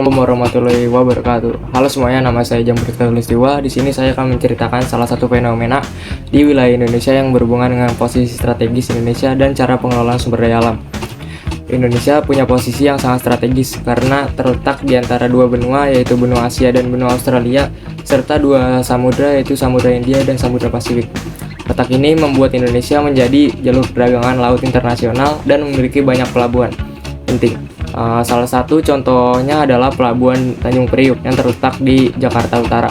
Assalamualaikum warahmatullahi wabarakatuh. Halo semuanya, nama saya Jamhur Khalistiwa. Di sini saya akan menceritakan salah satu fenomena di wilayah Indonesia yang berhubungan dengan posisi strategis Indonesia dan cara pengelolaan sumber daya alam. Indonesia punya posisi yang sangat strategis karena terletak di antara dua benua, yaitu benua Asia dan benua Australia, serta dua samudra, yaitu Samudra Hindia dan Samudra Pasifik. Letak ini membuat Indonesia menjadi jalur perdagangan laut internasional dan memiliki banyak pelabuhan penting. Salah satu contohnya adalah Pelabuhan Tanjung Priuk yang terletak di Jakarta Utara.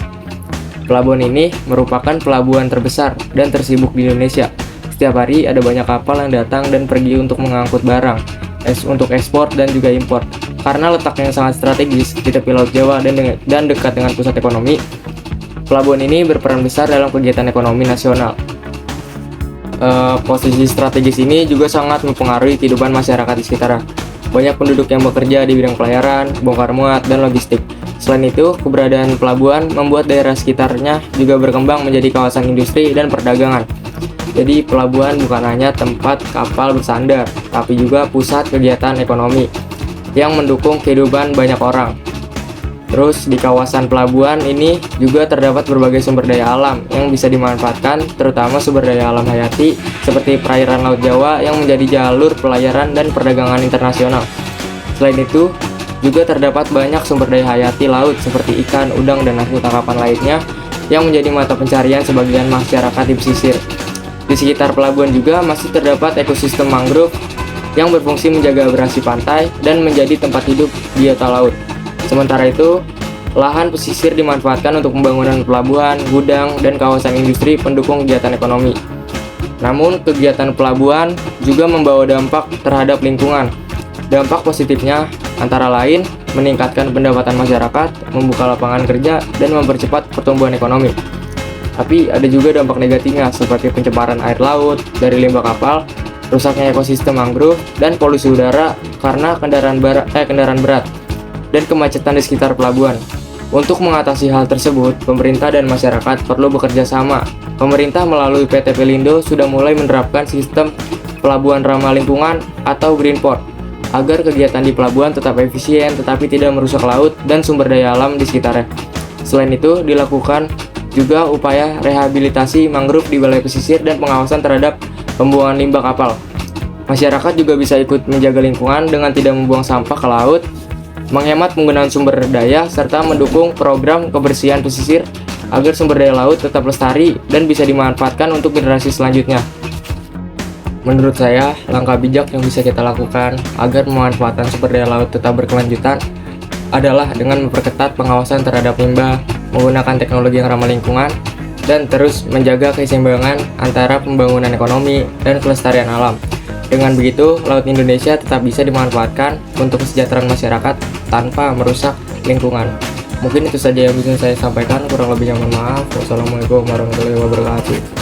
Pelabuhan ini merupakan pelabuhan terbesar dan tersibuk di Indonesia. Setiap hari ada banyak kapal yang datang dan pergi untuk mengangkut barang, untuk ekspor dan juga impor. Karena letaknya yang sangat strategis di tepi Laut Jawa dan dekat dengan pusat ekonomi, pelabuhan ini berperan besar dalam kegiatan ekonomi nasional. Posisi strategis ini juga sangat mempengaruhi kehidupan masyarakat di sekitarnya. Banyak penduduk yang bekerja di bidang pelayaran, bongkar muat, dan logistik. Selain itu, keberadaan pelabuhan membuat daerah sekitarnya juga berkembang menjadi kawasan industri dan perdagangan. Jadi, pelabuhan bukan hanya tempat kapal bersandar, tapi juga pusat kegiatan ekonomi yang mendukung kehidupan banyak orang. Terus, di kawasan pelabuhan ini juga terdapat berbagai sumber daya alam yang bisa dimanfaatkan, terutama sumber daya alam hayati seperti perairan Laut Jawa yang menjadi jalur pelayaran dan perdagangan internasional. Selain itu, juga terdapat banyak sumber daya hayati laut seperti ikan, udang, dan hasil tangkapan lainnya yang menjadi mata pencarian sebagian masyarakat di pesisir. Di sekitar pelabuhan juga masih terdapat ekosistem mangrove yang berfungsi menjaga abrasi pantai dan menjadi tempat hidup biota laut. Sementara itu, lahan pesisir dimanfaatkan untuk pembangunan pelabuhan, gudang, dan kawasan industri pendukung kegiatan ekonomi. Namun, kegiatan pelabuhan juga membawa dampak terhadap lingkungan. Dampak positifnya antara lain meningkatkan pendapatan masyarakat, membuka lapangan kerja, dan mempercepat pertumbuhan ekonomi. Tapi ada juga dampak negatifnya seperti pencemaran air laut dari limbah kapal, rusaknya ekosistem mangrove, dan polusi udara karena kendaraan berat, dan kemacetan di sekitar pelabuhan. Untuk mengatasi hal tersebut, pemerintah dan masyarakat perlu bekerja sama. Pemerintah melalui PT Pelindo sudah mulai menerapkan sistem pelabuhan ramah lingkungan atau Green Port agar kegiatan di pelabuhan tetap efisien tetapi tidak merusak laut dan sumber daya alam di sekitarnya. Selain itu, dilakukan juga upaya rehabilitasi mangrove di wilayah pesisir dan pengawasan terhadap pembuangan limbah kapal. Masyarakat juga bisa ikut menjaga lingkungan dengan tidak membuang sampah ke laut, menghemat penggunaan sumber daya, serta mendukung program kebersihan pesisir agar sumber daya laut tetap lestari dan bisa dimanfaatkan untuk generasi selanjutnya. Menurut saya, langkah bijak yang bisa kita lakukan agar pemanfaatan sumber daya laut tetap berkelanjutan adalah dengan memperketat pengawasan terhadap limbah, menggunakan teknologi yang ramah lingkungan, dan terus menjaga keseimbangan antara pembangunan ekonomi dan kelestarian alam. Dengan begitu, Laut Indonesia tetap bisa dimanfaatkan untuk kesejahteraan masyarakat tanpa merusak lingkungan. Mungkin itu saja yang bisa saya sampaikan, kurang lebihnya mohon maaf. Wassalamualaikum warahmatullahi wabarakatuh.